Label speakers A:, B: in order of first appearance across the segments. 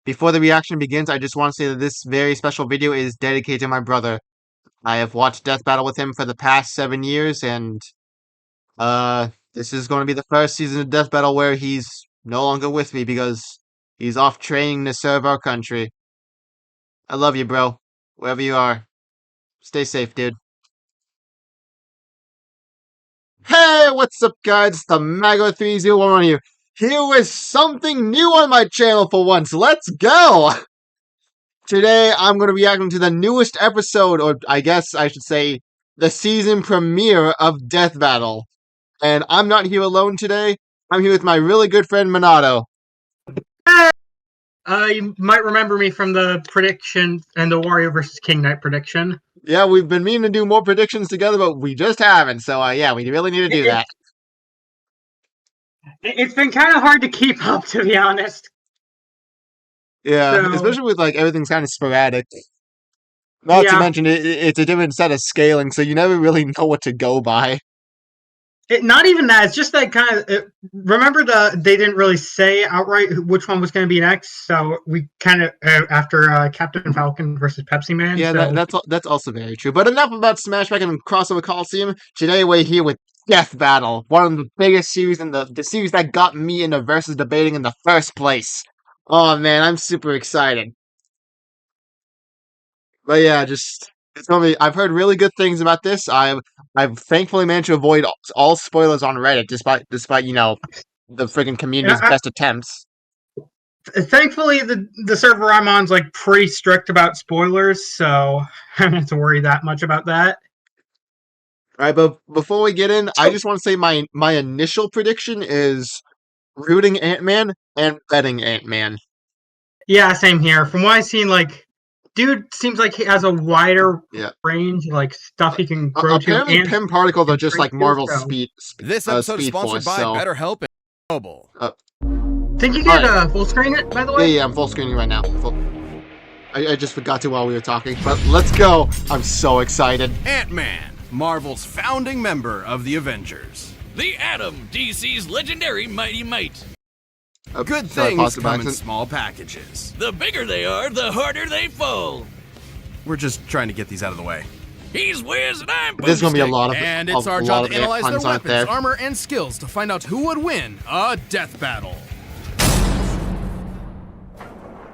A: before the reaction begins, I just want to say that this very special video is dedicated to my brother. I have watched Death Battle with him for the past 7 years, and this is going to be the first season of Death Battle where he's no longer with me because he's off training to serve our country. I love you, bro. Wherever you are. Stay safe, dude. Hey, what's up, guys? It's the Mago3011 here with something new on my channel for once. Let's go! Today, I'm going to be reacting to the newest episode, or I guess I should say, the season premiere of Death Battle. And I'm not here alone today. I'm here with my really good friend, Minato.
B: You might remember me from the prediction and the Wario vs. King Knight prediction.
A: Yeah, we've been meaning to do more predictions together, but we just haven't. So, yeah, we really need to do that.
B: It's been kind of hard to keep up, to be honest.
A: Yeah, especially with, like, everything's kind of sporadic. Not to mention, it's a different set of scaling, so you never really know what to go by.
B: Not even that. It's just that kind of. Remember, they didn't really say outright which one was going to be next, so we kind of after Captain Falcon versus Pepsi Man.
A: Yeah,
B: so.
A: that's also very true. But enough about Smash Back and Crossover Coliseum. Today we're here with Death Battle, one of the biggest series in the series that got me into versus debating in the first place. Oh man, I'm super excited. But yeah, just. It's gonna be, I've heard really good things about this. I've thankfully managed to avoid all spoilers on Reddit, despite you know the freaking community's best attempts.
B: Thankfully, the server I'm on's like pretty strict about spoilers, so I don't have to worry that much about that.
A: All right, but before we get in, I just want to say my initial prediction is rooting Ant-Man and betting Ant-Man.
B: Yeah, same here. From what I've seen, like. Dude seems like he has a wider range, like stuff he can grow to.
A: Apparently, PIM particles are just like Marvel's speed.
C: This episode is sponsored by BetterHelp and Mobile.
B: Think you could full screen it, by the way?
A: Yeah, I'm full screening right now. I just forgot to while we were talking, but let's go. I'm so excited.
C: Ant-Man, Marvel's founding member of the Avengers.
D: The Atom, DC's legendary Mighty Might.
C: Good things come in small packages.
D: The bigger they are, the harder they fall.
C: We're just trying to get these out of the way.
D: He's Wiz and I'm
A: There's going to be a lot of
C: And it's our job to analyze their weapons, armor, and skills to find out who would win a death battle.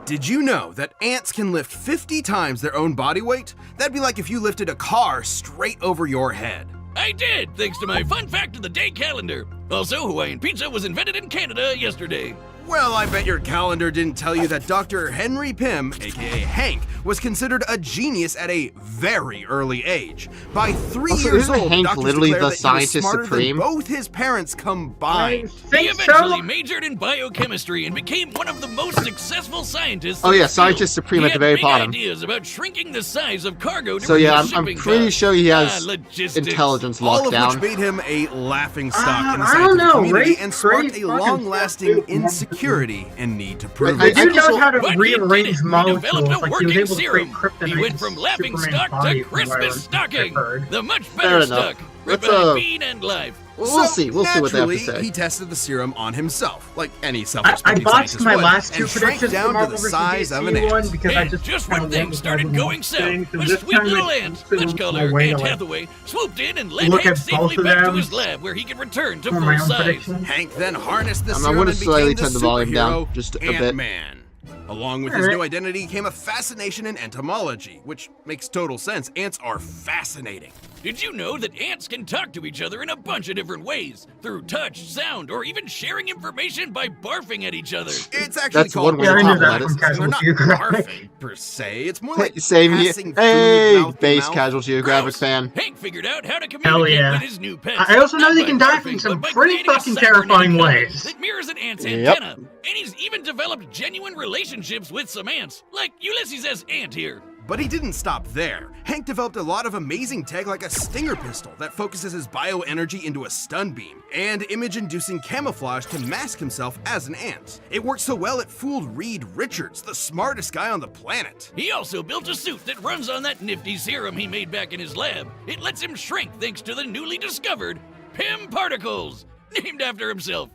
C: Did you know that ants can lift 50 times their own body weight? That'd be like if you lifted a car straight over your head.
D: I did, thanks to my fun fact of the day calendar. Also, Hawaiian pizza was invented in Canada yesterday.
C: Well, I bet your calendar didn't tell you that Dr. Henry Pym, aka Hank, was considered a genius at a very early age. By 3 years old,
A: Hank
C: doctors
A: literally
C: declared
A: the
C: that
A: scientist
C: he was smarter
A: supreme?
C: than both his parents combined.
D: He eventually majored in biochemistry and became one of the most successful scientists.
A: Oh yeah, scientist supreme at the very bottom.
D: Ideas about shrinking the size of cargo.
A: So yeah, I'm pretty sure he has intelligence locked down.
C: All of which made him a laughing stock in the scientific community and sparked a long-lasting insecurity and need to prove it.
B: I do know how to rearrange molecules.
D: He developed a working serum.
B: He
D: went from laughing stock to Christmas stocking. The much
A: Fair
D: better
A: enough.
D: stock. Rebellion Bean and Life.
A: We'll see what they have to say.
C: He tested the serum on himself, like any self-respecting
B: I botched
C: scientist
B: my
C: would,
B: last two
C: and shrank
B: predictions
C: down to the size of an ant.
D: And just when things started going south, a sweet little ant, let's call her Aunt Hathaway, swooped in and led Hank safely back to his lab where he could return to full size.
C: Hank then harnessed the serum
A: I'm going to
C: and
A: slightly
C: became
A: turn
C: the
A: the volume down
C: superhero
A: just a bit.
C: Ant-Man. Along with his new identity came a fascination in entomology, which makes total sense. Ants are fascinating.
D: Did you know that ants can talk to each other in a bunch of different ways? Through touch, sound, or even sharing information by barfing at each other.
C: It's actually called
A: one way to talk about it.
C: They're not barfing, per se. It's more like
A: same here.
C: passing
A: Hey,
C: food,
A: base Casual Geographic fan.
D: Hank figured out how to communicate with his new pets.
B: I also know they can dive in some pretty fucking terrifying ways.
D: That mirrors an ant's antenna. And he's even developed genuine relationships with some ants, like Ulysses' ant here.
C: But he didn't stop there. Hank developed a lot of amazing tech like a stinger pistol that focuses his bioenergy into a stun beam, and image-inducing camouflage to mask himself as an ant. It worked so well it fooled Reed Richards, the smartest guy on the planet.
D: He also built a suit that runs on that nifty serum he made back in his lab. It lets him shrink thanks to the newly discovered PIM particles, named after himself.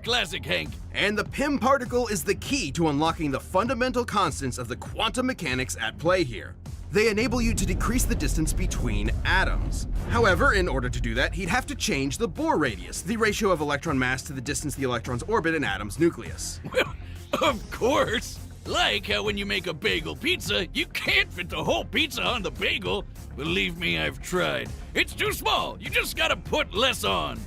D: Classic Hank.
C: And the Pym particle is the key to unlocking the fundamental constants of the quantum mechanics at play here. They enable you to decrease the distance between atoms. However, in order to do that, he'd have to change the Bohr radius, the ratio of electron mass to the distance the electrons orbit an atom's nucleus.
D: Well, of course. Like how when you make a bagel pizza, you can't fit the whole pizza on the bagel. Believe me, I've tried. It's too small. You just gotta put less on.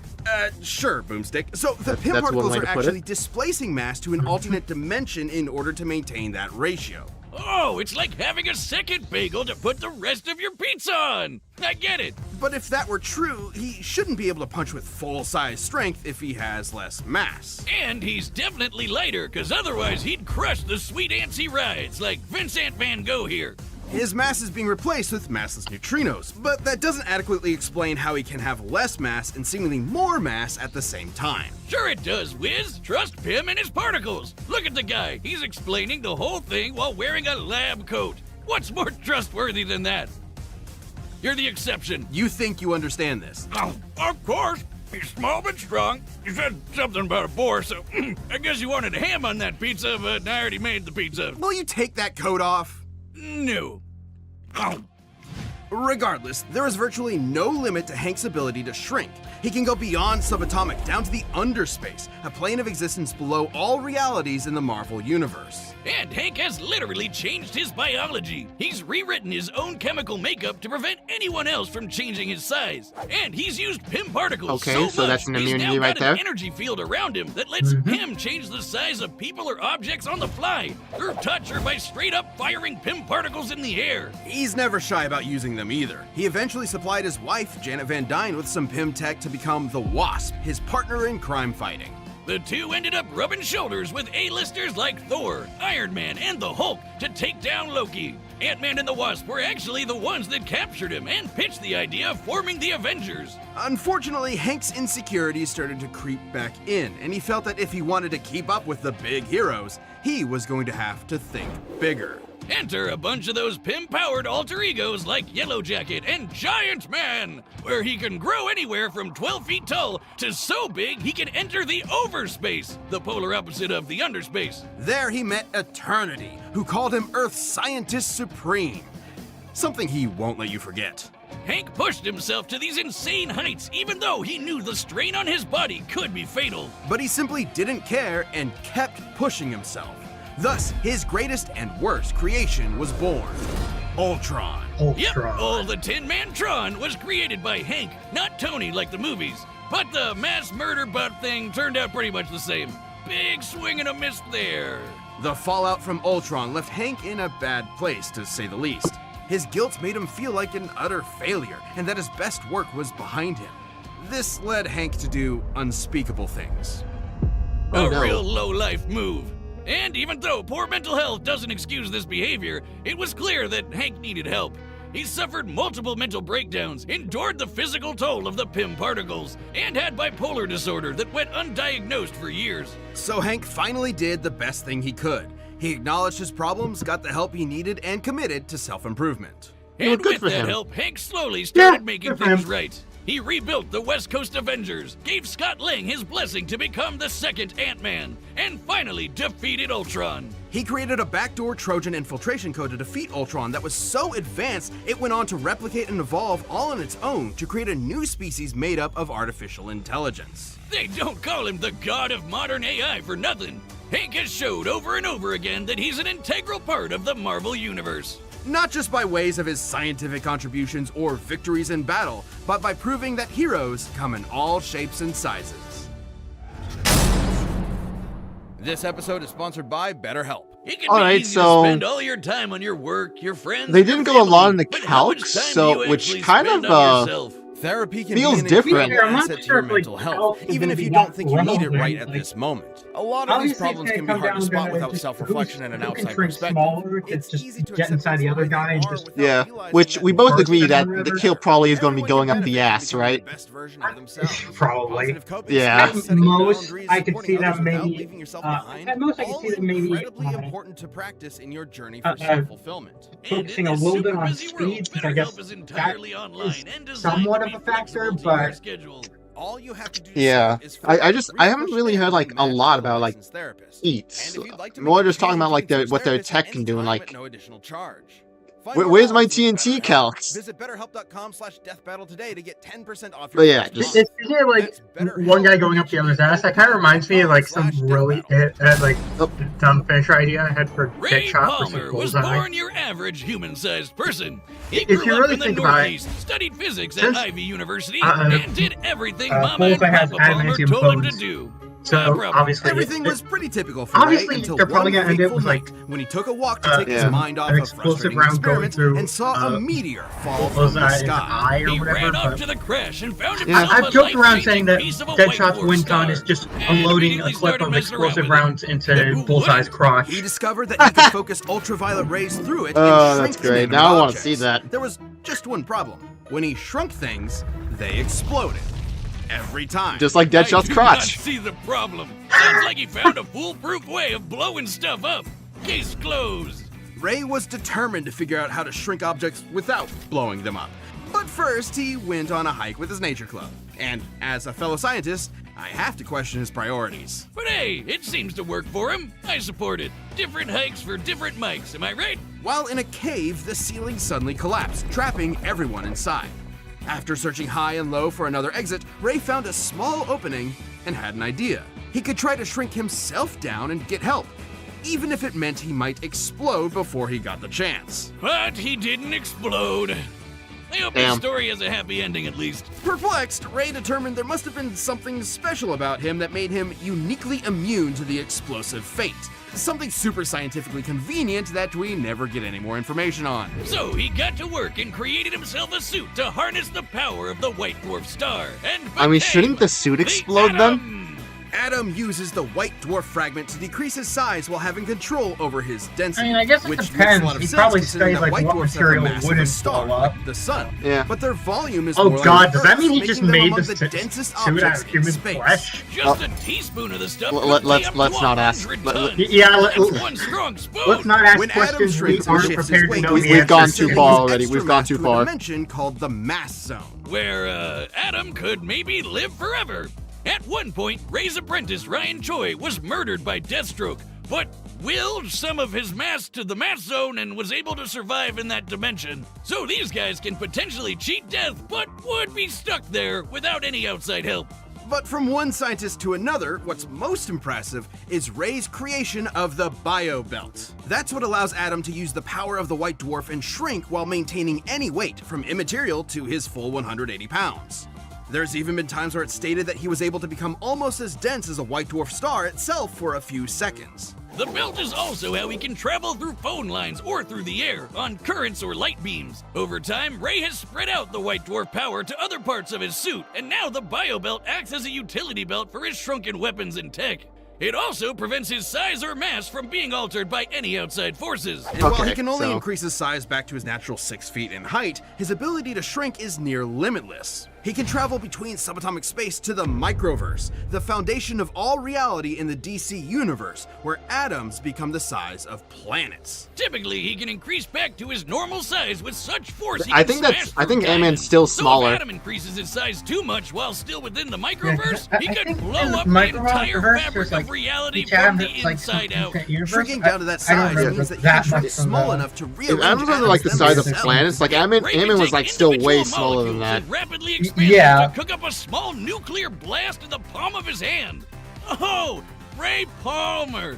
C: Sure, Boomstick. So the Pym
A: That's one
C: particles
A: way
C: are
A: to put
C: actually
A: it.
C: displacing mass to an alternate dimension in order to maintain that ratio.
D: Oh, it's like having a second bagel to put the rest of your pizza on. I get it.
C: But if that were true, he shouldn't be able to punch with full-size strength if he has less mass.
D: And he's definitely lighter, because otherwise he'd crush the sweet ants he rides, like Vincent Van Gogh here.
C: His mass is being replaced with massless neutrinos, but that doesn't adequately explain how he can have less mass and seemingly more mass at the same time.
D: Sure it does, Wiz. Trust Pym and his particles. Look at the guy. He's explaining the whole thing while wearing a lab coat. What's more trustworthy than that? You're the exception.
C: You think you understand this?
D: Oh, of course. He's small but strong. You said something about a boar, so I guess you wanted ham on that pizza, but I already made the pizza.
C: Will you take that coat off?
D: No. Oh.
C: Regardless, there is virtually no limit to Hank's ability to shrink. He can go beyond subatomic down to the underspace, a plane of existence below all realities in the Marvel Universe.
D: And Hank has literally changed his biology. He's rewritten his own chemical makeup to prevent anyone else from changing his size. And he's used Pym particles
A: Okay, so
D: much,
A: that's an
D: he's
A: immunity
D: now
A: right
D: got
A: there.
D: an energy field around him that lets him change the size of people or objects on the fly, through touch or by straight up firing Pym particles in the air.
C: He's never shy about using them either. He eventually supplied his wife, Janet Van Dyne, with some Pym tech to become the Wasp, his partner in crime fighting.
D: The two ended up rubbing shoulders with A-listers like Thor, Iron Man, and the Hulk to take down Loki. Ant-Man and the Wasp were actually the ones that captured him and pitched the idea of forming the Avengers.
C: Unfortunately, Hank's insecurities started to creep back in, and he felt that if he wanted to keep up with the big heroes, he was going to have to think bigger.
D: Enter a bunch of those Pym-powered alter egos like Yellow Jacket and Giant Man, where he can grow anywhere from 12 feet tall to so big he can enter the overspace, the polar opposite of the underspace.
C: There he met Eternity, who called him Earth's Scientist Supreme. Something he won't let you forget.
D: Hank pushed himself to these insane heights, even though he knew the strain on his body could be fatal.
C: But he simply didn't care and kept pushing himself. Thus, his greatest and worst creation was born. Ultron.
D: Yep, all the Tin Man Tron was created by Hank, not Tony like the movies. But the mass murder butt thing turned out pretty much the same. Big swing and a miss there.
C: The fallout from Ultron left Hank in a bad place, to say the least. His guilt made him feel like an utter failure, and that his best work was behind him. This led Hank to do unspeakable things.
A: Oh,
D: A
A: no.
D: real low-life move. And even though poor mental health doesn't excuse this behavior, it was clear that Hank needed help. He suffered multiple mental breakdowns, endured the physical toll of the Pym particles, and had bipolar disorder that went undiagnosed for years.
C: So Hank finally did the best thing he could. He acknowledged his problems, got the help he needed, and committed to self-improvement.
A: Well,
D: And
A: good
D: with
A: for
D: that
A: him.
D: help, Hank slowly started making
B: good for
D: things
B: him.
D: right. He rebuilt the West Coast Avengers, gave Scott Lang his blessing to become the second Ant-Man, and finally defeated Ultron.
C: He created a backdoor Trojan infiltration code to defeat Ultron that was so advanced it went on to replicate and evolve all on its own to create a new species made up of artificial intelligence.
D: They don't call him the god of modern AI for nothing. Hank has showed over and over again that he's an integral part of the Marvel Universe.
C: Not just by ways of his scientific contributions or victories in battle, but by proving that heroes come in all shapes and sizes. This episode is sponsored by BetterHelp.
D: It can
A: All
D: be
A: right,
D: easy
A: so-
D: to spend all your time on your work, your friends.
A: They
D: your
A: didn't go
D: family,
A: along the
D: but how much
A: calcs,
D: time
A: so-
D: do you
A: which
D: actually
A: kind
D: spend
A: of,
D: on yourself?
C: Therapy can
A: Feels
C: be an
A: different.
C: incredible
B: I'm not
C: asset to
B: sure
C: your
B: if,
C: mental
B: like,
C: health,
B: health is
C: even
B: gonna
C: if
B: be
C: you don't
B: that
C: think you need it
B: relevant,
C: right at
B: like,
C: this moment. A lot of these
B: obviously,
C: problems
B: it's
C: can be
B: gonna
C: hard
B: come
C: to spot
B: down
C: without
B: just
C: self-reflection and an
B: who can
C: outside
B: shrink
C: perspective.
B: smaller to
C: It's
B: just
C: easy to
B: get
C: accept
B: inside the
C: things
B: other
C: the way
B: guy
C: they
B: and
C: are
B: just
C: without
A: Yeah,
C: realizing
A: which
C: that
A: we
C: they're
A: both
C: not.
A: agree that
B: Person
A: the
B: or
A: kill probably is going to be
C: Everyone
A: going
C: can
A: up the
C: benefit
A: ass,
C: from becoming
A: right?
C: the best version of themselves.
B: Probably.
C: Positive coping
A: Yeah.
C: skills,
B: At
C: setting
B: most,
C: boundaries,
B: I could
C: supporting
B: see
C: others
B: them
C: without
B: maybe.
C: leaving yourself behind,
B: At most, I could
C: all
B: see them maybe
C: incredibly important to practice in your journey for
B: uh,
C: self-fulfillment.
B: focusing
D: And
B: a
D: in
B: little
D: this
B: bit
D: super
B: on
D: busy world,
B: speed, because I guess
D: BetterHelp is
B: that
D: entirely online
B: is
D: and designed
B: somewhat
D: to
B: of
D: be
B: a factor,
D: flexible to your
B: but
D: schedule.
C: All you have to do
A: Yeah.
C: is
A: I haven't really heard like a lot about like eats. More just talking about like what their tech can do and like.
C: no additional charge.
A: Where's my TNT calcs?
C: Visit betterhelp.com/deathbattle today to get 10% off
A: But
C: your
A: yeah,
C: first
A: just-
C: month.
B: Isn't it like
C: That's BetterHelp.
B: one guy going up the other's ass? That kind of reminds me of like some really like dumb finisher idea I had for
D: Ray
B: Deadshot
D: Palmer
B: versus
D: was
B: Bullseye.
D: born your average human-sized person. He
B: If
D: grew
B: you
D: up
B: really
D: in the
B: think about it,
D: Northeast, studied physics at
B: since,
D: Ivy University,
B: uh,
D: and did everything Mama and
B: Bullseye has
D: Papa Palmer
B: adamantium
D: told him to
B: bones.
D: do.
B: So
D: problem.
B: obviously,
C: Everything was pretty typical for
B: obviously
C: Ray until
B: they're probably
C: one
B: gonna end it
C: fateful
B: with,
C: night
B: like,
C: when he took a walk to take his
A: yeah.
C: mind off
B: an
C: of
B: explosive
C: frustrating
B: round going
C: experiments
B: through,
C: and saw a meteor fall from
B: Bullseye
C: the
B: in the
C: sky.
B: eye or
D: He
B: whatever.
D: ran up
B: But
D: to the crash and found
A: Yeah.
D: himself
B: I've
D: a
B: joked around
D: life-changing
B: saying that
D: piece of a
B: Deadshot's
D: white dwarf
B: win
D: star,
B: con is just
D: and
B: unloading a
D: immediately
B: clip
D: started
B: of
D: messing around
B: explosive
D: with it.
B: rounds
D: Who
B: into Bullseye's
D: wouldn't?
B: crotch.
C: He discovered that he could focus ultraviolet rays through it
A: Oh,
C: and
A: that's
C: shrink
A: great.
C: inanimate
A: Now I wanna
C: objects.
A: see that.
C: There was just one problem. When he shrunk things, they exploded. Every time.
A: Just like Deadshot's
D: I do
A: crotch.
D: not see the problem. Sounds like he found a foolproof way of blowing stuff up. Case closed.
C: Ray was determined to figure out how to shrink objects without blowing them up. But first, he went on a hike with his nature club. And as a fellow scientist, I have to question his priorities.
D: But hey, it seems to work for him. I support it. Different hikes for different mics, am I right?
C: While in a cave, the ceiling suddenly collapsed, trapping everyone inside. After searching high and low for another exit, Ray found a small opening and had an idea. He could try to shrink himself down and get help, even if it meant he might explode before he got the chance.
D: But he didn't explode. I hope his
A: Damn.
D: story has a happy ending at least.
C: Perplexed, Ray determined there must have been something special about him that made him uniquely immune to the explosive fate. Something super scientifically convenient that we never get any more information on.
D: So he got to work and created himself a suit to harness the power of the White Dwarf Star. And
A: I mean,
D: became
A: shouldn't the suit
D: the
A: explode then?
D: Atom.
C: Adam uses the white dwarf fragment to decrease his size while having control over his
B: I
C: density.
B: mean, I guess it
C: which
B: depends.
C: makes a lot of
B: He
C: sense
B: probably
C: considering
B: studied,
C: that
B: like,
C: white
B: what
C: dwarfs have the
B: material
C: mass of a
B: wouldn't
C: star,
B: blow up.
C: like the sun.
A: Yeah.
C: But their volume is
B: Oh
C: more
B: god,
C: like
B: does that
C: Earth's,
B: mean he just
C: making them
B: made
C: among
B: the
C: the densest
B: suit out
C: objects
B: of
C: in
B: human
C: space.
B: flesh?
D: Just a teaspoon of the stuff.
A: Let's
D: could weigh up to
A: not ask.
D: 100 tons.
B: Yeah,
D: That's one strong spoon.
B: Let's not ask
C: When Adam
B: questions we
C: shrinks or
B: aren't
C: shifts his
B: prepared to
C: weight,
B: know
A: We've
B: the answers
A: gone
B: to.
A: too
C: sends
A: far
C: his
A: already.
C: extra
A: We've gone
C: mass
A: too
C: to a
A: far.
C: dimension called the mass zone.
D: Where Adam could maybe live forever. At one point, Ray's apprentice Ryan Choi was murdered by Deathstroke, but willed some of his mass to the mass zone and was able to survive in that dimension. So these guys can potentially cheat death, but would be stuck there without any outside help.
C: But from one scientist to another, what's most impressive is Ray's creation of the Bio Belt. That's what allows Adam to use the power of the White Dwarf and shrink while maintaining any weight, from immaterial to his full 180 pounds. There's even been times where it's stated that he was able to become almost as dense as a white dwarf star itself for a few seconds.
D: The belt is also how he can travel through phone lines or through the air, on currents or light beams. Over time, Ray has spread out the White Dwarf power to other parts of his suit, and now the Bio Belt acts as a utility belt for his shrunken weapons and tech. It also prevents his size or mass from being altered by any outside forces.
C: And while he
A: Okay,
C: can only
A: so-
C: increase his size back to his natural 6 feet in height, his ability to shrink is near limitless. He can travel between subatomic space to the microverse, the foundation of all reality in the DC universe, where atoms become the size of planets.
D: Typically, he can increase back to his normal size with such force he
A: I
D: can
A: think
D: smash
A: that's- I
D: through
A: think Ant-Man's
D: diamonds.
A: still
D: So
A: smaller.
D: if Adam increases his size too much while still within the microverse,
B: I
D: he could
B: think
D: blow
B: in
D: up the
B: microverse,
D: entire
B: there's,
D: fabric
B: like,
D: of reality
B: each
D: from
B: atom
D: the
B: that's, like,
D: inside out.
B: universe.
C: Shrinking down to that
B: I don't
C: size
B: remember
C: means that he
B: that
C: can shrink
B: much from
C: small
B: the-
C: enough to
A: If
C: rearrange
A: atoms are like the
C: atoms
A: size of
C: themselves.
A: planets, like Ant-Man
D: Ray can
A: was
D: take
A: like still way
D: individual
A: smaller than
D: molecules
A: that.
D: and rapidly expand
B: Yeah.
D: them to cook up a small nuclear blast in the palm of his hand. Oh, Ray Palmer.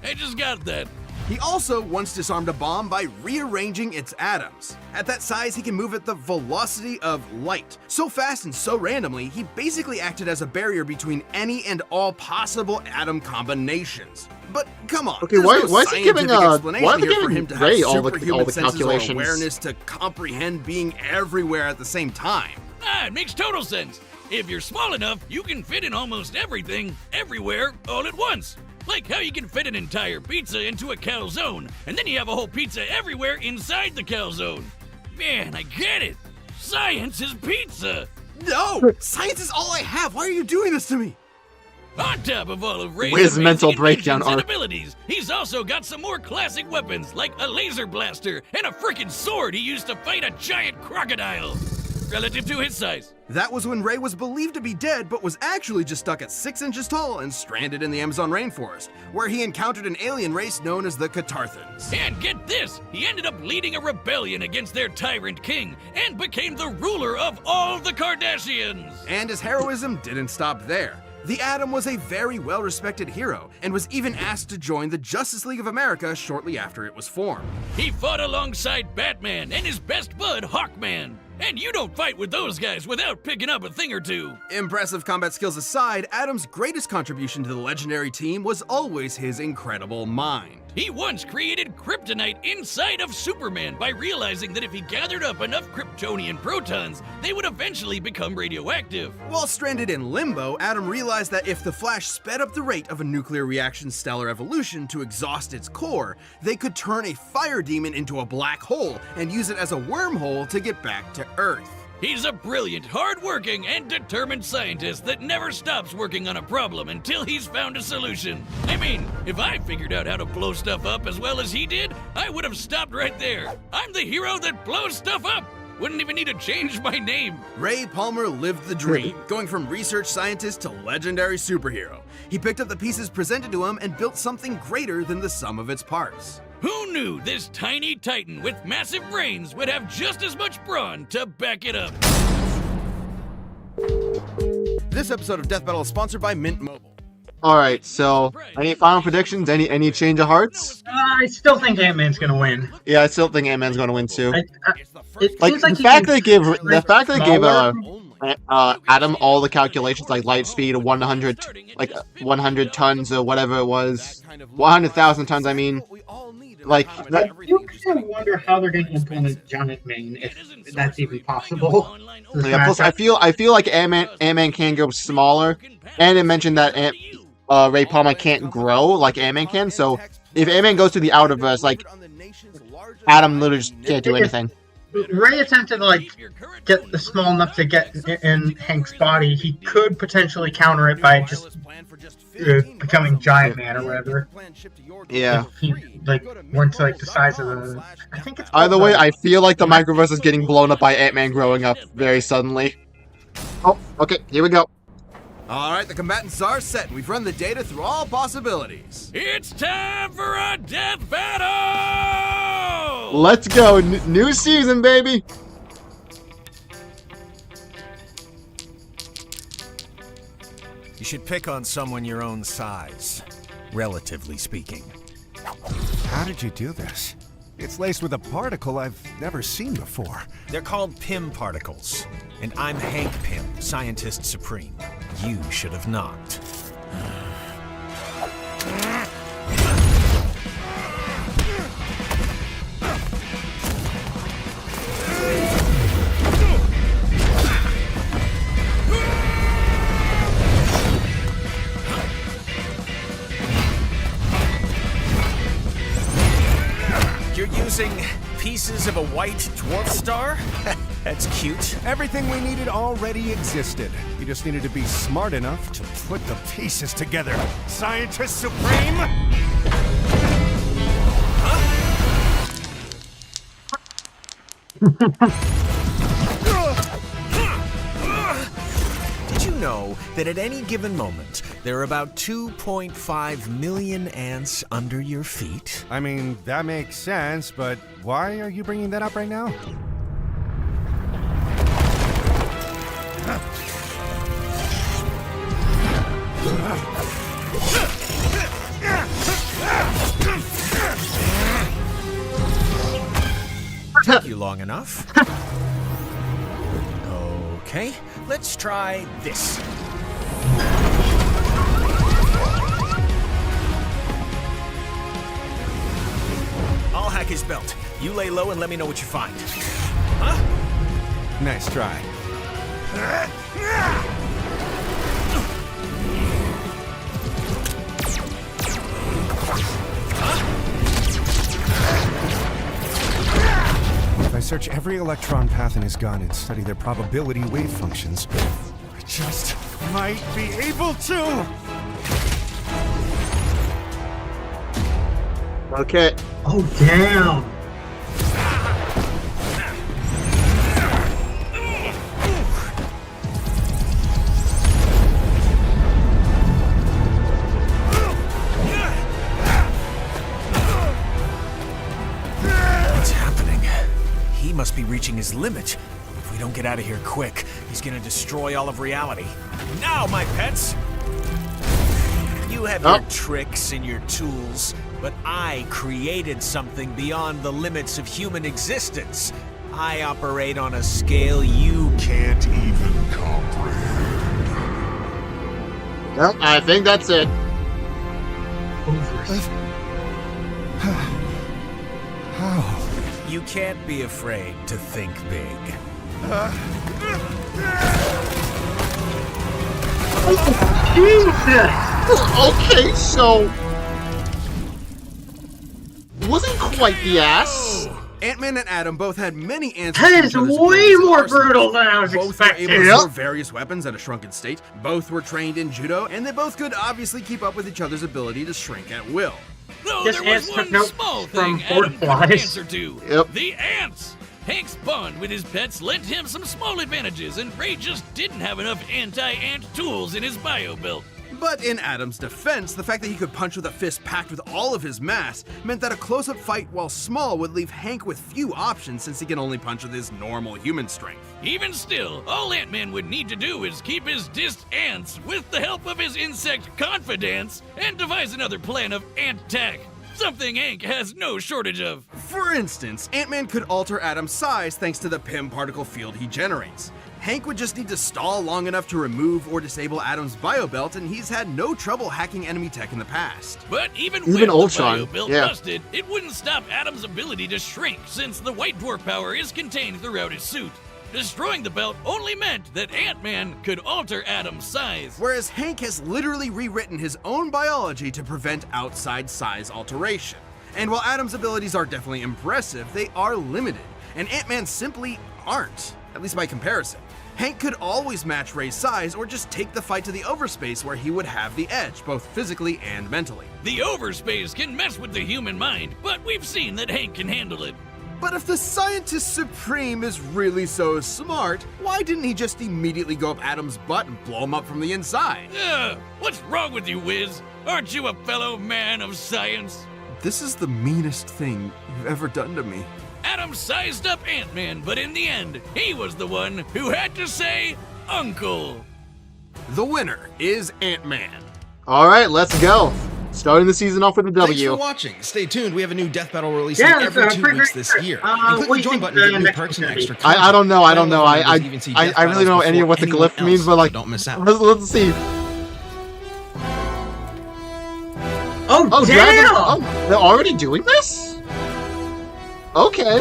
D: I just got that.
C: He also once disarmed a bomb by rearranging its atoms. At that size, he can move at the velocity of light. So fast and so randomly, he basically acted as a barrier between any and all possible atom combinations. But come on,
A: Okay,
C: there's
A: why-
C: no
A: why is he giving,
C: scientific explanation
A: why are they
C: here for
A: giving
C: him to
A: Ray
C: have
A: all the
C: superhuman senses
A: calculations?
C: or awareness to comprehend being everywhere at the same time.
D: Ah, it makes total sense. If you're small enough, you can fit in almost everything, everywhere, all at once. Like how you can fit an entire pizza into a calzone, and then you have a whole pizza everywhere inside the calzone. Man, I get it. Science is pizza.
C: No! Science is all I have! Why are you doing this to me?
D: On top of all of Ray's
A: Where's
D: amazing
A: mental breakdown
D: inventions and
A: arc?
D: abilities, he's also got some more classic weapons, like a laser blaster and a frickin' sword he used to fight a giant crocodile. relative to his size.
C: That was when Ray was believed to be dead, but was actually just stuck at 6 inches tall and stranded in the Amazon rainforest, where he encountered an alien race known as the Catarthans.
D: And get this, he ended up leading a rebellion against their tyrant king and became the ruler of all the Kardashians.
C: And his heroism didn't stop there. The Atom was a very well-respected hero, and was even asked to join the Justice League of America shortly after it was formed.
D: He fought alongside Batman and his best bud, Hawkman. And you don't fight with those guys without picking up a thing or two.
C: Impressive combat skills aside, Atom's greatest contribution to the legendary team was always his incredible mind.
D: He once created kryptonite inside of Superman by realizing that if he gathered up enough Kryptonian protons, they would eventually become radioactive.
C: While stranded in limbo, Atom realized that if the Flash sped up the rate of a nuclear reaction's stellar evolution to exhaust its core, they could turn a fire demon into a black hole and use it as a wormhole to get back to Earth.
D: He's a brilliant, hard-working, and determined scientist that never stops working on a problem until he's found a solution. I mean, if I figured out how to blow stuff up as well as he did, I would have stopped right there. I'm the hero that blows stuff up. Wouldn't even need to change my name.
C: Ray Palmer lived the dream, going from research scientist to legendary superhero. He picked up the pieces presented to him and built something greater than the sum of its parts.
D: Who knew this tiny titan with massive brains would have just as much brawn to back it up?
C: This episode of Death Battle is sponsored by Mint Mobile.
A: Alright, so any final predictions? Any change of hearts?
B: I still think Ant-Man's gonna win.
A: Yeah, I still think Ant-Man's gonna win too.
B: It
A: Like
B: seems like
A: the fact that they gave
B: smaller.
A: Adam all the calculations like light speed of 100 tons or whatever it was, 100,000 tons. I mean, like that,
B: You kind of wonder how they're going to implement Giant Man, if that's even possible.
A: yeah, plus I feel like Ant-Man can go smaller, and it mentioned that Ray Palmer can't grow like Ant-Man can. So if Ant-Man goes to the Outerverse, like Adam literally just can't do anything.
B: Ray attempted to get the small enough to get in Hank's body. He could potentially counter it by just becoming Giant Man or whatever.
A: Yeah.
B: If he weren't the size of the. I think it's.
A: Either way, I feel like the microverse is getting blown up by Ant-Man growing up very suddenly. Oh, okay, here we go.
C: Alright, the combatants are set, and we've run the data through all possibilities.
D: It's time for a death battle!
A: Let's go, new season, baby.
E: You should pick on someone your own size, relatively speaking.
F: How did you do this? It's laced with a particle I've never seen before.
E: They're called Pym particles, and I'm Hank Pym, Scientist Supreme. You should have knocked. You're using pieces of a white dwarf star? That's cute.
F: Everything we needed already existed. You just needed to be smart enough to put the pieces together. Scientist Supreme!
E: Did you know that at any given moment, there are about 2.5 million ants under your feet?
F: I mean, that makes sense, but why are you bringing that up right now?
E: Took you long enough. Okay, let's try this. I'll hack his belt. You lay low and let me know what you find. Huh?
F: Nice try. If I search every electron path in his gun and study their probability wave functions, I just might be able to!
A: Okay.
B: Oh damn!
E: He must be reaching his limit. If we don't get out of here quick, he's gonna destroy all of reality. Now, my pets! You have your tricks and your tools, but I created something beyond the limits of human existence. I operate on a scale you can't even comprehend.
A: Well, I think that's it.
F: How?
E: You can't be afraid to think big.
B: Jesus!
A: Okay, so wasn't quite the ass.
C: Ant-Man and Atom both had many answers.
B: That is way more brutal than I was
C: Both
B: expecting.
C: were able to store various weapons at a shrunken state. Both were trained in judo, and they both could obviously keep up with each other's ability to shrink at will.
D: Though
B: This
D: there was
B: ant
D: one
B: took notes
D: small
B: from
D: thing Adam couldn't
B: Boardflies.
D: answer to.
A: Yep.
D: The ants! Hank's bond with his pets lent him some small advantages, and Ray just didn't have enough anti-ant tools in his bio belt.
C: But in Atom's defense, the fact that he could punch with a fist packed with all of his mass meant that a close-up fight while small would leave Hank with few options since he can only punch with his normal human strength.
D: Even still, all Ant-Man would need to do is keep his dissed ants with the help of his insect confidants and devise another plan of ant-tack. Something Hank has no shortage of.
C: For instance, Ant-Man could alter Atom's size thanks to the PIM particle field he generates. Hank would just need to stall long enough to remove or disable Atom's biobelt, and he's had no trouble hacking enemy tech in the past.
D: But even
A: Even
D: with
A: Ultron,
D: the bio-belt
A: yeah.
D: busted, it wouldn't stop Atom's ability to shrink since the white dwarf power is contained throughout his suit. Destroying the belt only meant that Ant-Man could alter Atom's size.
C: Whereas Hank has literally rewritten his own biology to prevent outside size alteration. And while Atom's abilities are definitely impressive, they are limited, and Ant-Man simply aren't, at least by comparison. Hank could always match Ray's size or just take the fight to the overspace where he would have the edge, both physically and mentally.
D: The overspace can mess with the human mind, but we've seen that Hank can handle it.
C: But if the Scientist Supreme is really so smart, why didn't he just immediately go up Atom's butt and blow him up from the inside?
D: What's wrong with you, Wiz? Aren't you a fellow man of science?
C: This is the meanest thing you've ever done to me.
D: Adam sized up Ant-Man, but in the end, he was the one who had to say, Uncle.
C: The winner is Ant-Man.
A: All right, let's go. Starting the season off with a
G: Thanks
A: W.
G: for watching. Stay tuned. We have a new Death Battle releasing
B: Yeah,
G: every
B: that's
G: 2
B: pretty
G: weeks
B: great.
G: this year.
B: What
G: And click
B: do
G: the
B: you
G: join
B: think
G: button to get
B: the
G: new
B: next
G: perks and
B: one's
G: extra
B: gonna be?
G: content.
A: I don't know. I don't know.
G: All of them even see Death
A: I really
G: Battles
A: don't know any of what the
G: before
A: glyph
G: anyone
A: means,
G: else,
A: but like,
G: so don't miss out.
A: let's see.
B: Oh,
A: Oh,
B: damn!
A: Dragon. Oh, they're already doing this? Okay.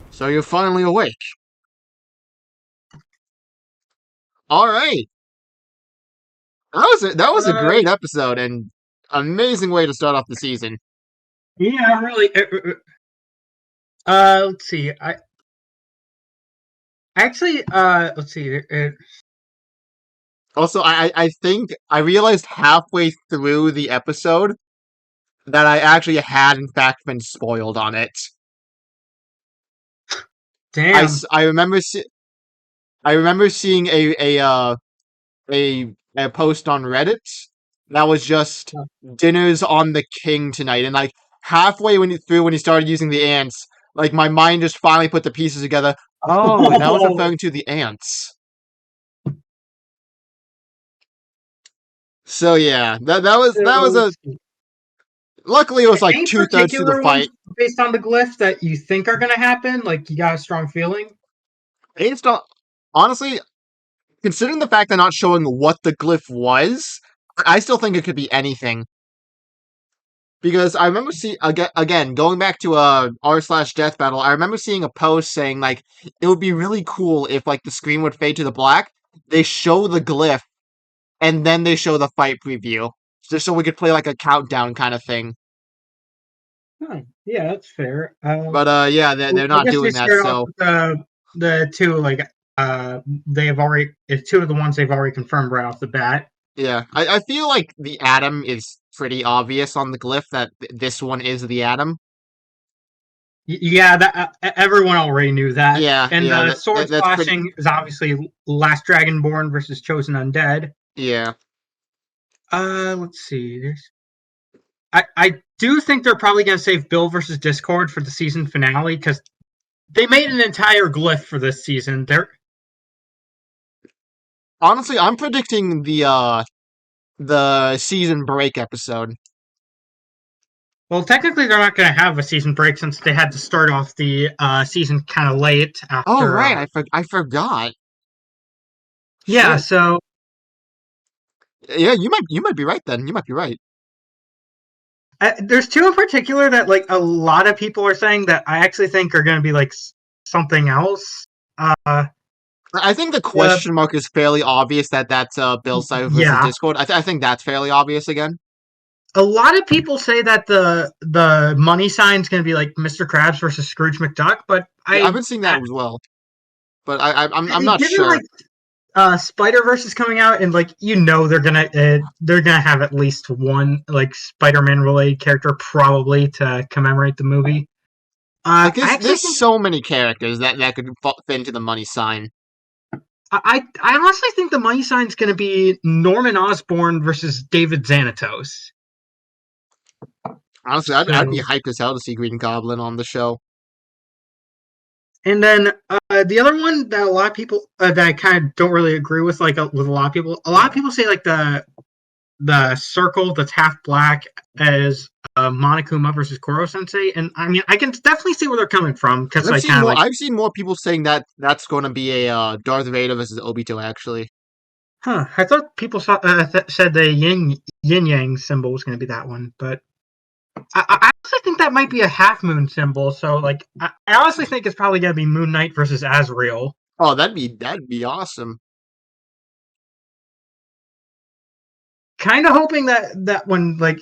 A: So you're finally awake. All right. That was a great episode and amazing way to start off the season.
B: Yeah, really. Let's see. Let's see.
A: Also, I think I realized halfway through the episode that I actually had in fact been spoiled on it.
B: Damn.
A: I remember seeing a post on Reddit that was just dinners on the king tonight, and like halfway when he started using the ants, like my mind just finally put the pieces together. Oh, and that was referring to the ants. So yeah, that was a. Luckily, it was like
B: Any
A: 2/3 through the
B: particular
A: fight.
B: ones based on the glyph that you think are gonna happen? Like you got a strong feeling?
A: Based on, honestly, considering the fact they're not showing what the glyph was, I still think it could be anything. Because I remember again going back to r/death battle. I remember seeing a post saying like it would be really cool if like the screen would fade to the black. They show the glyph, and then they show the fight preview, just so we could play like a countdown kind of thing.
B: Yeah, that's fair.
A: But yeah, they're not doing that. So
B: the two they've already it's two of the ones they've already confirmed right off the bat.
A: yeah, I feel like the Atom is pretty obvious on the glyph that this one is the Atom.
B: Yeah, that everyone already knew that.
A: Yeah,
B: and
A: yeah,
B: the sword
A: that's
B: flashing is obviously Last Dragonborn versus Chosen Undead.
A: Yeah.
B: Let's see. I do think they're probably going to save Bill versus Discord for the season finale because they made an entire glyph for this season.
A: Honestly, I'm predicting the season break episode.
B: Well, technically, they're not going to have a season break since they had to start off the season kind of late after.
A: Oh right, I forgot.
B: Yeah,
A: Shit.
B: so
A: Yeah, you might be right then. You might be right.
B: there's two in particular that like a lot of people are saying that I actually think are going to be like something else.
A: I think the question mark is fairly obvious that's Bill Cipher versus
B: Yeah.
A: Discord. I think that's fairly obvious again.
B: A lot of people say that the money sign is going to be like Mr. Krabs versus Scrooge McDuck, but
A: I've been seeing that as well, but I'm not
B: given,
A: sure.
B: Like, Spider-Verse is coming out, and like they're gonna have at least one like Spider-Man related character probably to commemorate the movie.
A: Like there's so many characters that could fit into the money sign.
B: I honestly think the money sign is going to be Norman Osborn versus David Xanatos.
A: Honestly, I'd be hyped as hell to see Green Goblin on the show.
B: And then the other one that a lot of people that I kind of don't really agree with, like with a lot of people say like the circle that's half black as Monokuma versus Koro Sensei, and I mean I can definitely see where they're coming from because
A: I've seen more people saying that that's going to be a Darth Vader versus Obito actually.
B: Huh? I thought people said the yin yang symbol was going to be that one, but I honestly think that might be a half moon symbol. So like I honestly think it's probably going to be Moon Knight versus Azrael.
A: Oh, that'd be awesome.
B: Kind of hoping that when like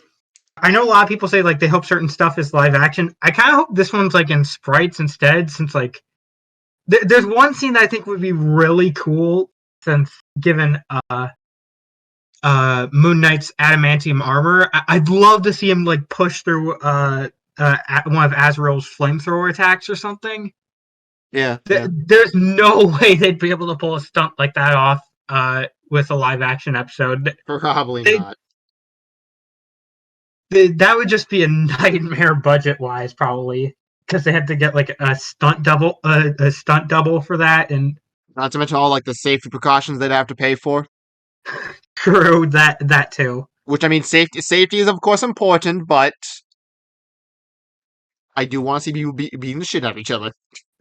B: I know a lot of people say like they hope certain stuff is live action. I kind of hope this one's like in sprites instead, since like there's one scene that I think would be really cool since given Moon Knight's adamantium armor. I'd love to see him like push through one of Azrael's flamethrower attacks or something.
A: Yeah.
B: There's no way they'd be able to pull a stunt like that off with a live action episode.
A: Probably not.
B: That would just be a nightmare budget wise, probably, because they had to get like a stunt double for that, and
A: not to mention all like the safety precautions they'd have to pay for.
B: True, that too.
A: Which I mean, safety is of course important, but I do want to see people beating the shit out of each other.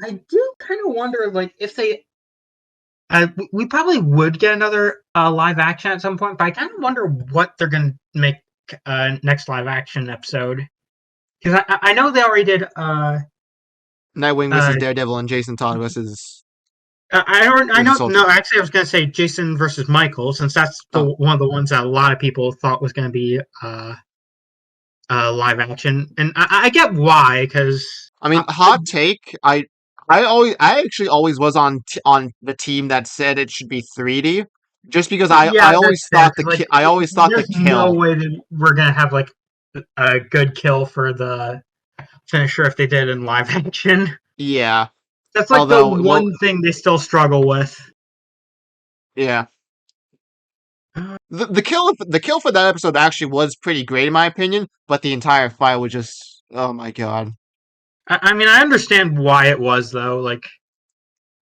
B: I do kind of wonder, like, if they. We probably would get another live action at some point, but I kind of wonder what they're going to make next live action episode. Because I know they already did.
A: Nightwing versus Daredevil and Jason Todd versus.
B: I know. No, actually, I was going to say Jason versus Michael, since that's one of the ones that a lot of people thought was going to be live action, and I get why. Because
A: I mean, hot take. I actually always was on the team that said it should be 3D, just because I always thought the kill.
B: No way that we're gonna have like a good kill for the finisher if they did in live action.
A: Yeah,
B: that's like the one thing they still struggle with.
A: Yeah, the kill for that episode actually was pretty great in my opinion, but the entire fight was just, oh my god.
B: I mean, I understand why it was though. Like,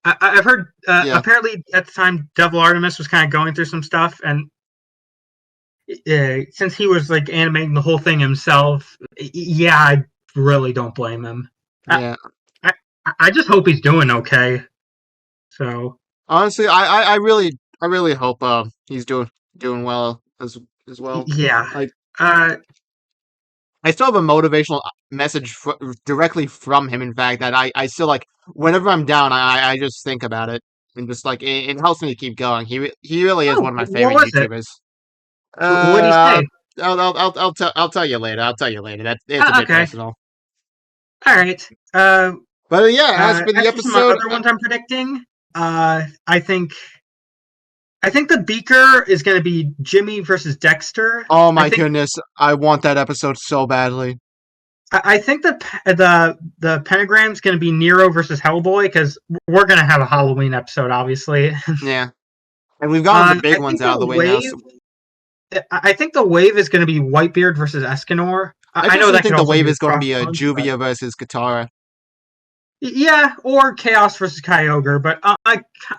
B: I've heard apparently at the time Devil Artemis was kind of going through some stuff, and since he was like animating the whole thing himself, yeah, I really don't blame him.
A: Yeah,
B: I just hope he's doing okay. So
A: honestly, I really hope he's doing well as well.
B: Yeah,
A: like I still have a motivational message directly from him. In fact, that I still like whenever I'm down, I just think about it and just like it helps me to keep going. He really is one of my favorite YouTubers.
B: What do you say?
A: I'll tell you later. It's a bit personal.
B: All right.
A: But yeah, as for the episode,
B: other ones I'm predicting, I think the beaker is going to be Jimmy versus Dexter.
A: Oh my goodness, I want that episode so badly.
B: I think the pentagram is going to be Nero versus Hellboy, because we're going to have a Halloween episode, obviously.
A: Yeah, and we've gotten the big ones out of the way now. So.
B: I think the wave is going to be Whitebeard versus Escanor.
A: I
B: I know
A: personally
B: that could
A: think the
B: also
A: wave
B: be
A: is going to be a
B: cross-punch, but
A: Juvia versus Katara.
B: yeah, or Chaos versus Kyogre, but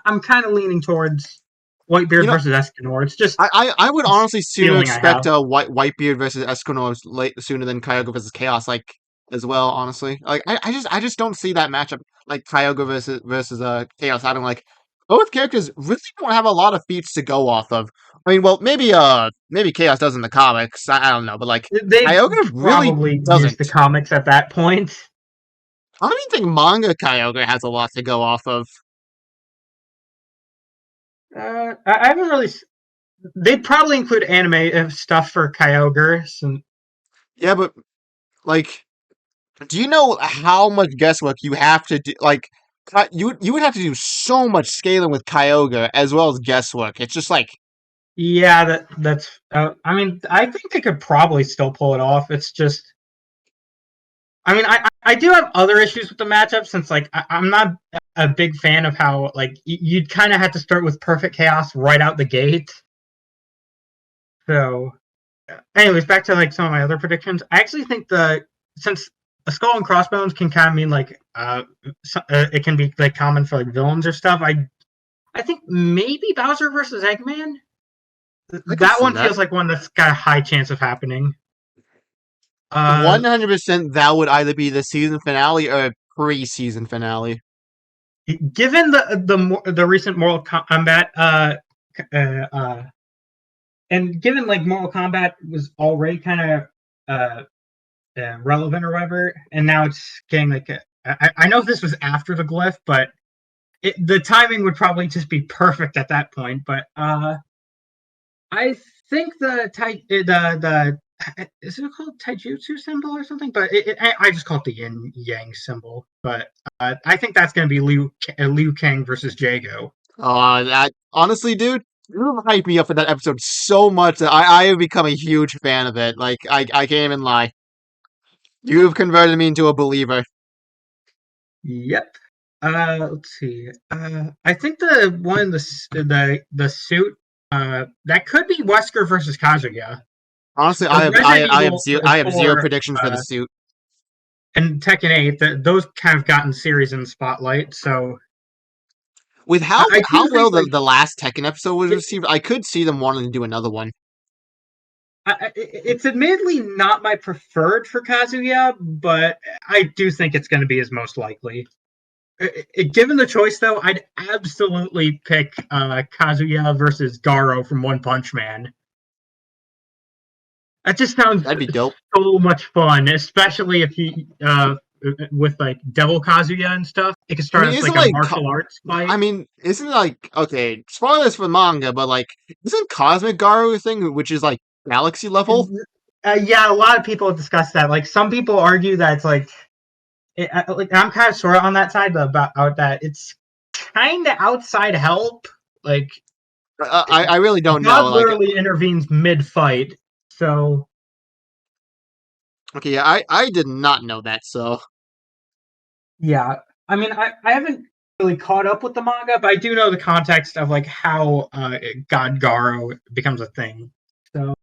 B: I'm kind of leaning towards
A: You
B: Whitebeard
A: know,
B: versus Escanor. It's just
A: I would
B: a
A: honestly sooner
B: feeling I
A: expect
B: have.
A: a Whitebeard versus Escanor sooner than Kyogre versus Chaos, like, as well, honestly. Like, I just don't see that matchup, like, Kyogre versus Chaos. I don't like, both characters really don't have a lot of feats to go off of. I mean, well, maybe Chaos does in the comics, I don't know, but, like,
B: They
A: Kyogre really
B: probably used the
A: doesn't.
B: comics at that point.
A: I don't even think manga Kyogre has a lot to go off of.
B: I haven't really. They'd probably include anime stuff for Kyogre.
A: Yeah, but, like, do you know how much guesswork you have to do? Like, you would have to do so much scaling with Kyogre as well as guesswork. It's just like,
B: Yeah, that's. I mean, I think they could probably still pull it off. It's just. I mean, I do have other issues with the matchup since like I'm not a big fan of how like you'd kind of have to start with perfect chaos right out the gate. So, anyways, back to like some of my other predictions. I actually think since a skull and crossbones can kind of mean like it can be like common for like villains or stuff. I think maybe Bowser versus Eggman.
A: I could
B: That
A: see
B: one
A: that.
B: feels like one that's got a high chance of happening.
A: 100% that would either be the season finale or a pre-season finale.
B: Given the recent Mortal Kombat and given like Mortal Kombat was already kind of relevant or whatever, and now it's getting like I know this was after the glyph, but the timing would probably just be perfect at that point. But I think the is it called taijutsu symbol or something? But I just call it the yin yang symbol. But I think that's going to be Liu Kang versus Jago.
A: That honestly, dude, you hyped me up for that episode so much that I have become a huge fan of it. Like, I can't even lie. You've converted me into a believer.
B: Yep. Let's see. I think the one in the suit. That could be Wesker versus Kazuya.
A: Honestly,
B: Resident Evil
A: I have zero
B: 4
A: predictions for the suit.
B: and Tekken 8, those kind of gotten series in the spotlight. So
A: With
B: I
A: how
B: do
A: well
B: think like
A: the last Tekken episode was
B: it,
A: received, I could see them wanting to do another one.
B: it's admittedly not my preferred for Kazuya, but I do think it's going to be his most likely. Given the choice, though, I'd absolutely pick Kazuya versus Garo from One Punch Man. That just sounds
A: That'd be dope.
B: so much fun, especially if you with like Devil Kazuya and stuff. It could
A: I
B: start
A: mean,
B: as
A: isn't
B: like a
A: like
B: martial arts fight.
A: I mean, isn't like okay? Spoilers for manga, but like, isn't Cosmic Garu a thing which is like galaxy level?
B: Yeah, a lot of people have discussed that. Like some people argue that it's like I'm kind of sort of on that side about that it's kind of outside help. Like
A: I really don't know.
B: God
A: Like,
B: literally intervenes mid fight, so
A: okay, yeah, I did not know that. So
B: yeah. I mean, I haven't really caught up with the manga, but I do know the context of like how God Garo becomes a thing. So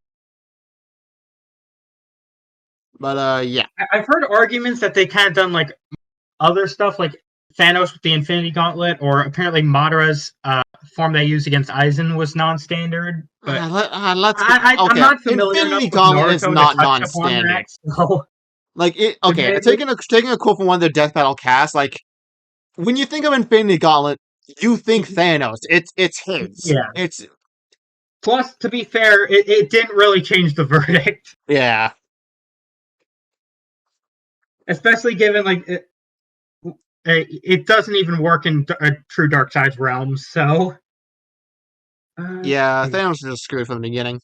A: but yeah,
B: I've heard arguments that they kind of done like other stuff, like Thanos with the Infinity Gauntlet, or apparently Madara's form they used against Aizen was non-standard. But
A: let's get
B: I'm
A: okay.
B: not familiar enough
A: Infinity
B: with
A: Gauntlet is
B: Naruto to
A: not
B: touch upon
A: non-standard.
B: that. So
A: Like it. Okay,
B: admittedly,
A: taking a quote from one of their Death Battle casts. Like when you think of Infinity Gauntlet, you think Thanos. It's his.
B: yeah.
A: It's
B: Plus, to be fair, it didn't really change the verdict,
A: yeah.
B: especially given like it doesn't even work in a true Dark Side's realm. So
A: Yeah, Thanos is just screwed from the beginning.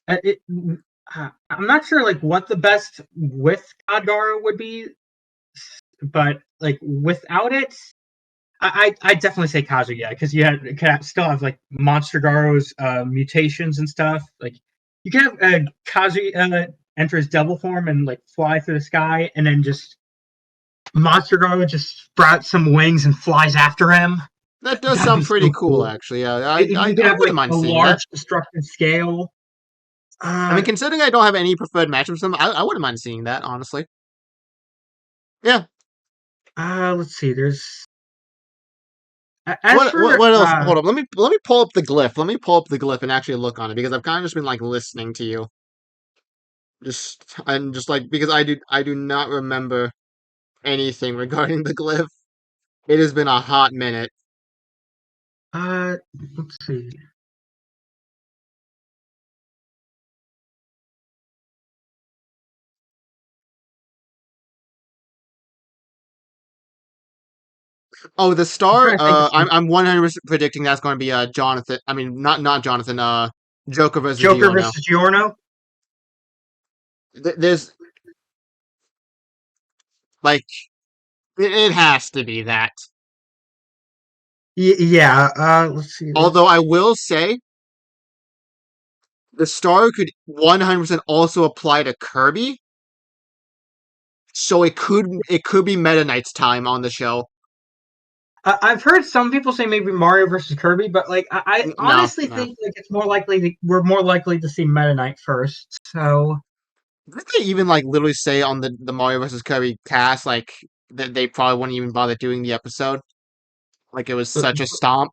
B: it, I'm not sure like what the best with Godgaro would be, but like without it, I definitely say Kazuya because you still have like Monster Garo's mutations and stuff. Like you can have Kazuya enter his devil form and like fly through the sky, and then just Monster Garo just sprouts some wings and flies after him.
A: That does
B: That'd
A: sound
B: be
A: pretty
B: so
A: cool,
B: cool.
A: actually. Yeah,
B: You
A: I
B: could have
A: wouldn't
B: like
A: mind
B: a
A: seeing that.
B: large destructive scale.
A: I mean, considering I don't have any preferred matchups with them, I wouldn't mind seeing that, honestly. Yeah.
B: Let's see. There's as for
A: what else? Hold up. Let me pull up the glyph. Let me pull up the glyph and actually look on it because I've kind of just been like listening to you. Just like because I do not remember anything regarding the glyph. It has been a hot minute.
B: let's see.
A: Oh, the star.
B: I'm trying to think of
A: I'm 100% predicting that's going to be Jonathan. I mean, not Jonathan. Joker versus
B: Joker
A: Giorno.
B: versus Giorno.
A: There's like it has to be that.
B: Yeah. Let's see.
A: Although I will say the star could 100% also apply to Kirby. So it could be Meta Knight's time on the show.
B: I've heard some people say maybe Mario versus Kirby, but like I honestly think like it's more likely we're more likely to see Meta Knight first. So
A: did they even like literally say on the Mario versus Kirby cast like that they probably wouldn't even bother doing the episode? Like it was such a stomp.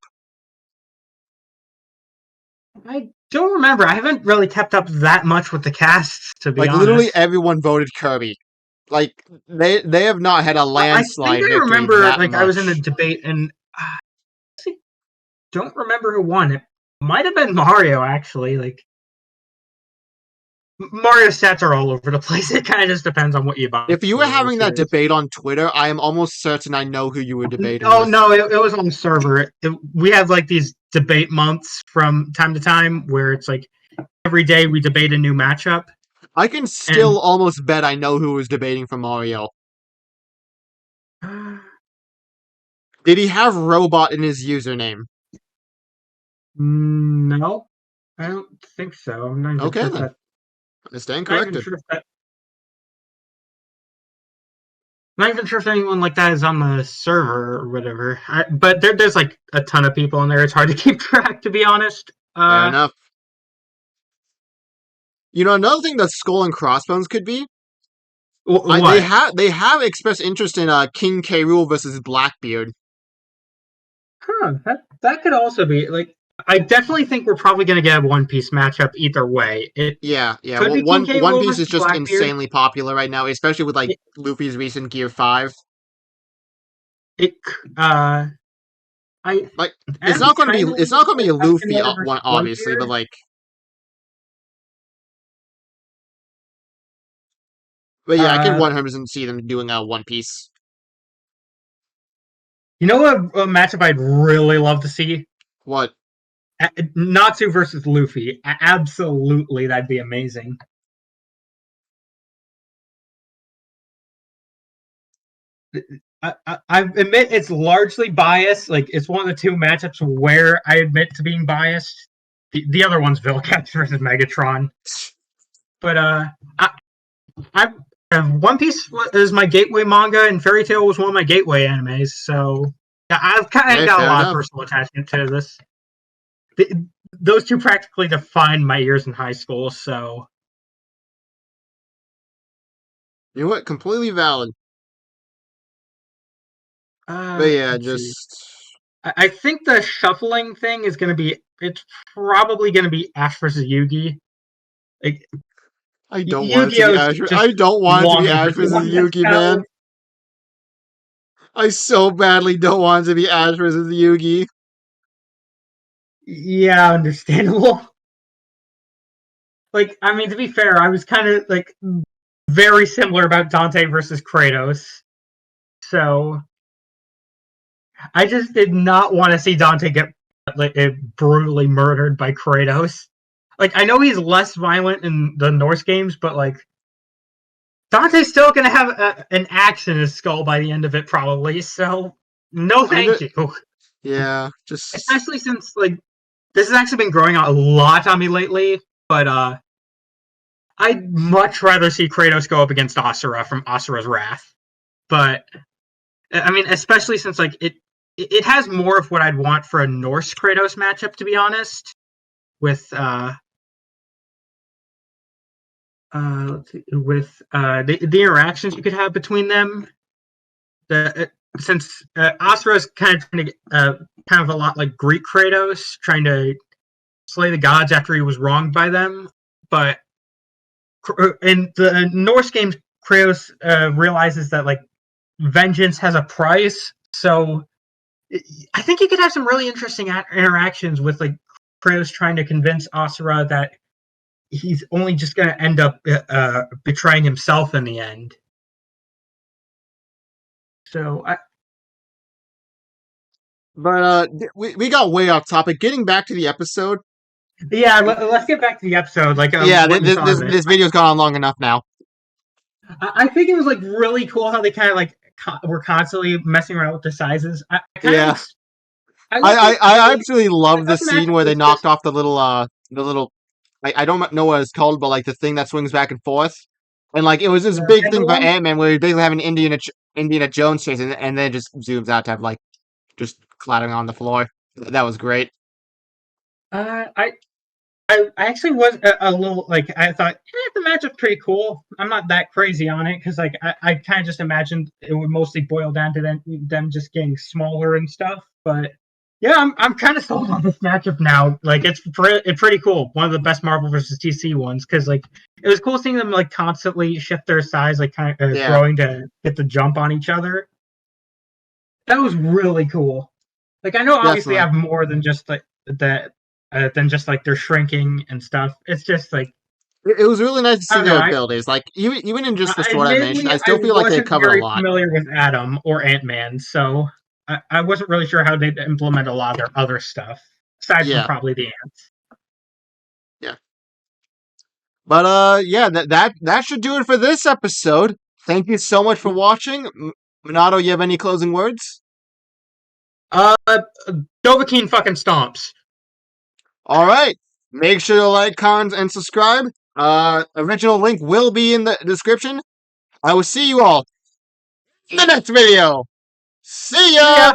B: I don't remember. I haven't really kept up that much with the cast, to be
A: Like
B: honest.
A: literally everyone voted Kirby. Like they have not had a landslide
B: I think I
A: victory
B: remember
A: that
B: like
A: much.
B: I was in a debate and I don't remember who won. It might have been Mario actually. Like Mario stats are all over the place. It kind of just depends on what you buy.
A: If you were having that debate on Twitter, I am almost certain I know who you were debating with.
B: No, it was on the server. We have like these debate months from time to time where it's like every day we debate a new matchup.
A: I can still almost bet I know who was debating for Mario. Did he have robot in his username?
B: No, I don't think so. I'm not even
A: Okay
B: sure
A: then. I stand corrected.
B: Not even sure if anyone like that is on the server or whatever. But there's like a ton of people in there. It's hard to keep track, to be honest.
A: Fair enough. You know, another thing that Skull and Crossbones could be.
B: What?
A: They have expressed interest in King K. Rool versus Blackbeard.
B: Huh? That could also be like. I definitely think we're probably going to get a One Piece matchup either way.
A: Yeah.
B: Could be
A: One
B: King K. Rool
A: Piece is
B: versus
A: just
B: Blackbeard.
A: insanely popular right now, especially with like Luffy's recent Gear 5.
B: It's not
A: going to be a Luffy one, obviously, but like. But yeah, I can 100% see them doing a One Piece.
B: You know what a matchup I'd really love to see?
A: What?
B: Natsu versus Luffy. Absolutely, that'd be amazing. I admit it's largely biased. Like it's one of the two matchups where I admit to being biased. The other one's Vilgax versus Megatron. But I One Piece is my gateway manga, and Fairy Tail was one of my gateway animes. So I've kind of got a lot of personal attachment to this. Those two practically defined my years in high school. So
A: you know what? Completely valid. But yeah, just.
B: I think the shuffling thing is going to be. It's probably going to be Ash versus Yugi. Like,
A: I don't want it to be Ash. I don't want it to be Ash versus Yugi, man. I so badly don't want it to be Ash versus Yugi.
B: Yeah, understandable. Like, I mean, to be fair, I was kind of like very similar about Dante versus Kratos. So I just did not want to see Dante get like, brutally murdered by Kratos. Like, I know he's less violent in the Norse games, but like, Dante's still gonna have an axe in his skull by the end of it, probably. So, no, thank you.
A: Yeah, just
B: especially since like this has actually been growing out a lot on me lately. But I'd much rather see Kratos go up against Asura from Asura's Wrath. But I mean, especially since like it has more of what I'd want for a Norse Kratos matchup, to be honest. With let's see, with the interactions you could have between them. Since Asura's kind of trying to kind of a lot like Greek Kratos, trying to slay the gods after he was wronged by them, but in the Norse games, Kratos realizes that like vengeance has a price. So I think you could have some really interesting interactions with like Kratos trying to convince Asura that he's only just going to end up betraying himself in the end. So
A: But we got way off topic. Getting back to the episode.
B: Yeah, let's get back to the episode. Like,
A: Yeah,
B: what you thought of it.
A: this video's gone on long enough now.
B: I think it was like really cool how they kind of like were constantly messing around with the sizes.
A: Yeah. I absolutely love the scene where they knocked off the little I don't know what it's called, but like the thing that swings back and forth. And like it was this big thing for Ant-Man where you basically have an Indiana Jones chase and then it just zooms out to have like just clattering on the floor. That was great.
B: I actually was a little like I thought the matchup's pretty cool. I'm not that crazy on it because like I kind of just imagined it would mostly boil down to them just getting smaller and stuff. But yeah, I'm kind of sold on this matchup now. Like it's pretty cool. One of the best Marvel versus DC ones because like it was cool seeing them like constantly shift their size, like kind of growing to get the jump on each other. That was really cool. Like I know obviously I have more than just like that. Than just like they're shrinking and stuff. It's just like
A: it was really nice to see their abilities. Like even in just the short animation, I still feel like they covered a lot.
B: I'm familiar with Atom or Ant-Man, so I wasn't really sure how they'd implement a lot of their other stuff aside from probably the ants.
A: Yeah. But yeah, that should do it for this episode. Thank you so much for watching. Minato, you have any closing words?
B: Dovahkiin fucking stomps.
A: All right. Make sure to like, comment, and subscribe. Original link will be in the description. I will see you all in the next video. See ya!